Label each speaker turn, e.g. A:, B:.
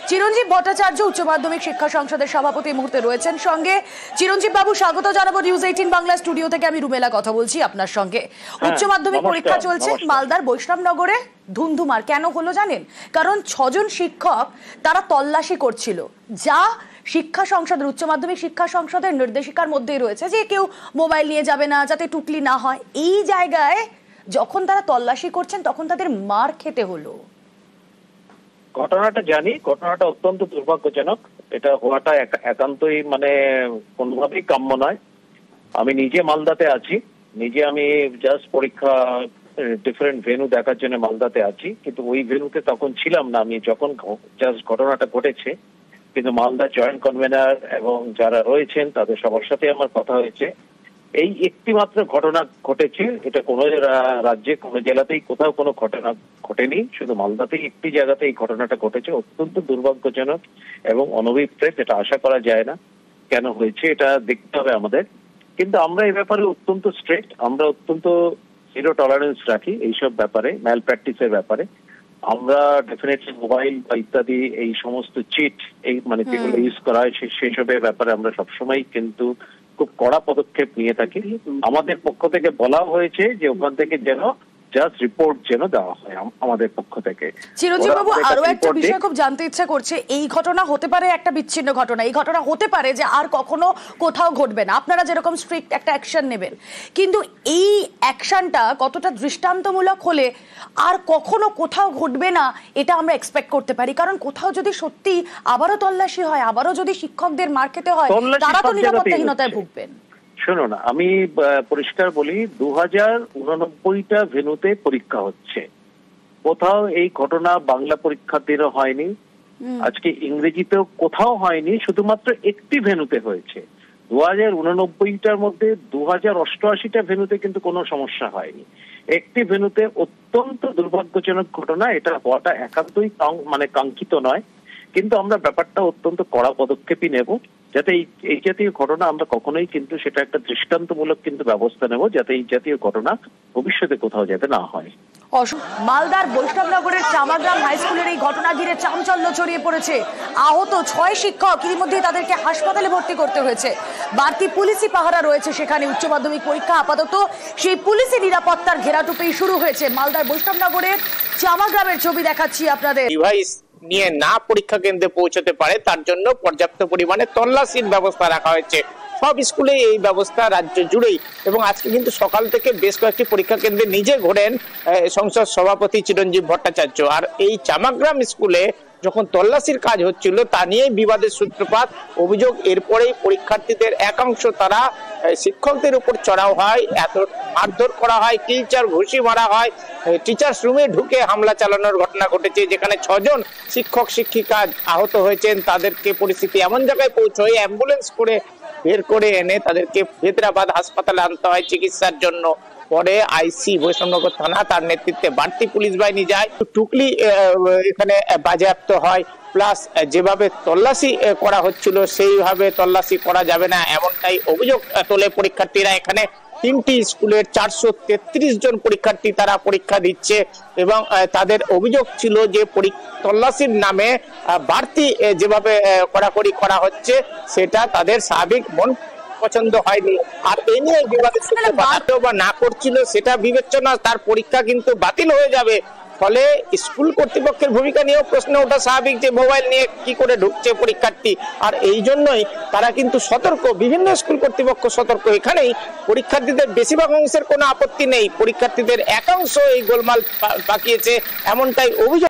A: চিরঞ্জীব ভট্টাচার্য উচ্চ মাধ্যমিক শিক্ষা সংসদের সভাপতি মুহূর্তে রয়েছেন সঙ্গে। চিরঞ্জীব বাবু, স্বাগত জানাবো নিউজ 18 বাংলা স্টুডিও থেকে। আমি রুমেলা কথা বলছি আপনার সঙ্গে। উচ্চ মাধ্যমিক পরীক্ষা চলছে মালদার বৈষ্ণবনগরে। ধুন্ধুমার কেন হলো জানেন? কারণ 6 জন শিক্ষক তারা তল্লাশি করছিল, যা শিক্ষা সংসদের উচ্চ মাধ্যমিক শিক্ষা সংসদের নির্দেশিকার মধ্যেই রয়েছে যে কেউ মোবাইল নিয়ে যাবে না, যাতে টুকলি না হয়। এই জায়গায় যখন তারা তল্লাশি করছেন তখন তাদের মার খেতে হলো।
B: ঘটনাটা জানি, ঘটনাটা অত্যন্ত দুর্ভাগ্যজনক। এটা হওয়াটা একান্তই কোনোভাবেই কাম্য নয়। আমি নিজে মালদাতে আছি, আমি জাস্ট পরীক্ষা ডিফারেন্ট ভেন্যু দেখার জন্য মালদাতে আছি, কিন্তু ওই ভেন্যুতে তখন ছিলাম না আমি যখন জাস্ট ঘটনাটা ঘটেছে। কিন্তু মালদা জয়েন্ট কনভেনার এবং যারা রয়েছেন তাদের সবার সাথে আমার কথা হয়েছে। এই একটি মাত্র ঘটনা ঘটেছে, এটা কোনো রাজ্যে কোনো জেলাতেই কোথাও কোনো ঘটনা ঘটেনি, শুধু মালদাতেই একটি জায়গাতে এই ঘটনাটা ঘটেছে। অত্যন্ত দুর্ভাগ্যজনক এবং অনভিপ্রেত, এটা আশা করা যায় না। কেন হয়েছে এটা দেখতে হবে আমাদের। কিন্তু আমরা এই ব্যাপারে অত্যন্ত স্ট্রিক্ট, আমরা অত্যন্ত জিরো টলারেন্স রাখি এইসব ব্যাপারে, ম্যাল প্র্যাকটিসের ব্যাপারে। আমরা ডেফিনেটলি মোবাইল বা ইত্যাদি এই সমস্ত চিট যেগুলো ইউজ করা হয় সেসবের ব্যাপারে আমরা সবসময় কিন্তু খুব কড়া পদক্ষেপ নিয়ে থাকি। আমাদের পক্ষ থেকে বলা হয়েছে যে ওখান থেকে যেন জাস্ট রিপোর্ট যেন দেওয়া হয় আমাদের পক্ষ থেকে।
A: চিরঞ্জীব বাবু, আরো একটা বিষয় খুব জানতে ইচ্ছা করছে। এই ঘটনা হতে পারে একটা বিচ্ছিন্ন ঘটনা, এই ঘটনা হতে পারে যে আর কখনো কোথাও ঘটবে না, আপনারা যেরকম স্ট্রিক্ট একটা অ্যাকশন নেবেন, কিন্তু এই অ্যাকশনটা কতটা দৃষ্টান্তমূলক হলে আর কখনো কোথাও ঘটবে না এটা আমরা এক্সপেক্ট করতে পারি? কারণ কোথাও যদি সত্যি আবারও তল্লাশি হয়, আবারও যদি শিক্ষকদের মার খেতে হয়, তারা তো নিরাপত্তাহীনতায় ভুগবেন।
B: শুনুন, আমি পরিষ্কার বলি, 2089টা ভেন্যুতে পরীক্ষা হচ্ছে। কোথাও এই ঘটনা বাংলা পরীক্ষার্থীরও হয়নি, আজকে ইংরেজিতেও কোথাও হয়নি, শুধুমাত্র একটি ভেন্যুতে হয়েছে। 2089টার মধ্যে 2088টা ভেন্যুতে কিন্তু কোনো সমস্যা হয়নি। একটি ভেন্যুতে অত্যন্ত দুর্ভাগ্যজনক ঘটনা, এটা হওয়াটা একান্তই কাঙ্ক্ষিত নয়। কিন্তু আমরা ব্যাপারটা অত্যন্ত কড়া পদক্ষেপই নেব, যাতে এই জাতীয় ঘটনা আমরা কখনোই কিন্তু সেটা একটা দৃষ্টান্তমূলক কিন্তু ব্যবস্থা নেব, যাতে এই জাতীয় ঘটনা ভবিষ্যতে কোথাও যাতে না হয়।
A: মালদার বৈষ্ণবনগরের চামাগ্রাম হাই স্কুলের এই ঘটনা ঘিরে চাঞ্চল্য ছড়িয়ে পড়েছে। আহত 6 শিক্ষক, ইতিমধ্যেই তাদেরকে হাসপাতালে ভর্তি করতে হয়েছে। বাড়তি পুলিশি পাহারা রয়েছে সেখানে। উচ্চ মাধ্যমিক পরীক্ষা আপাতত সেই পুলিশি নিরাপত্তার ঘেরাটোপেই শুরু হয়েছে। মালদার বৈষ্ণবনগরের চামাগ্রামের ছবি দেখাচ্ছি আপনাদের।
C: ডিভাইস নিয়ে না পরীক্ষা কেন্দ্রে পৌঁছতে পারে তার জন্য পর্যাপ্ত পরিমাণে তল্লাশির ব্যবস্থা রাখা হয়েছে। সব স্কুলে এই ব্যবস্থা রাজ্য জুড়েই, এবং আজকে কিন্তু সকাল থেকে বেশ কয়েকটি পরীক্ষা কেন্দ্রে নিজে ঘোরেন সংসদ সভাপতি চিরঞ্জীব ভট্টাচার্য। আর এই চামাগ্রাম স্কুলে যখন তল্লাশির কাজ হচ্ছিল তা নিয়ে বিবাদের সূত্রপাত। অভিযোগ, এরপরেই পরীক্ষার্থীদের একাংশ তারা শিক্ষকদের উপর চড়াও হয়, এত মারধর করা হয়, টিচার ঘুষি মারা হয়, টিচার্স রুমে ঢুকে হামলা চালানোর ঘটনা ঘটেছে, যেখানে 6 জন শিক্ষক শিক্ষিকা আহত হয়েছেন। তাদেরকে পরিস্থিতি এমন জায়গায় পৌঁছয় অ্যাম্বুলেন্স করে বের করে এনে তাদেরকে হেদরাবাদ হাসপাতালে আনতে হয় চিকিৎসার জন্য। পরে আইসি বৈষ্ণবনগর থানা, তার নেতৃত্বে বাড়তি পুলিশ বাহিনী যায়, টুকলি এখানে বাজেয়াপ্ত হয়। প্লাস যেভাবে তল্লাশি করা হচ্ছিল সেইভাবে তল্লাশি করা যাবে না এমনটাই অভিযোগ তোলে পরীক্ষার্থীরা। এখানে 3টি স্কুলের 433 জন পরীক্ষার্থী তারা পরীক্ষা দিচ্ছে, এবং তাদের অভিযোগ ছিল যে তল্লাশির নামে বাড়তি যেভাবে কড়াকড়ি করা হচ্ছে সেটা তাদের স্বাভাবিক মন পছন্দ হয়নি। আর এই নিয়ে বিবাদের সূত্রে বা না করছিল সেটা বিবেচনা, তার পরীক্ষা কিন্তু বাতিল হয়ে যাবে। ফলে স্কুল কর্তৃপক্ষের ভূমিকা নিয়েও প্রশ্ন ওঠা স্বাভাবিক যে মোবাইল নিয়ে কি করে ঢুকছে পরীক্ষার্থী। আর এই জন্যই তারা কিন্তু সতর্ক, বিভিন্ন স্কুল কর্তৃপক্ষ সতর্ক। এখানেই পরীক্ষার্থীদের বেশিরভাগ অংশের কোনো আপত্তি নেই, পরীক্ষার্থীদের একাংশ এই গোলমাল পাকিয়েছে এমনটাই অভিযোগ।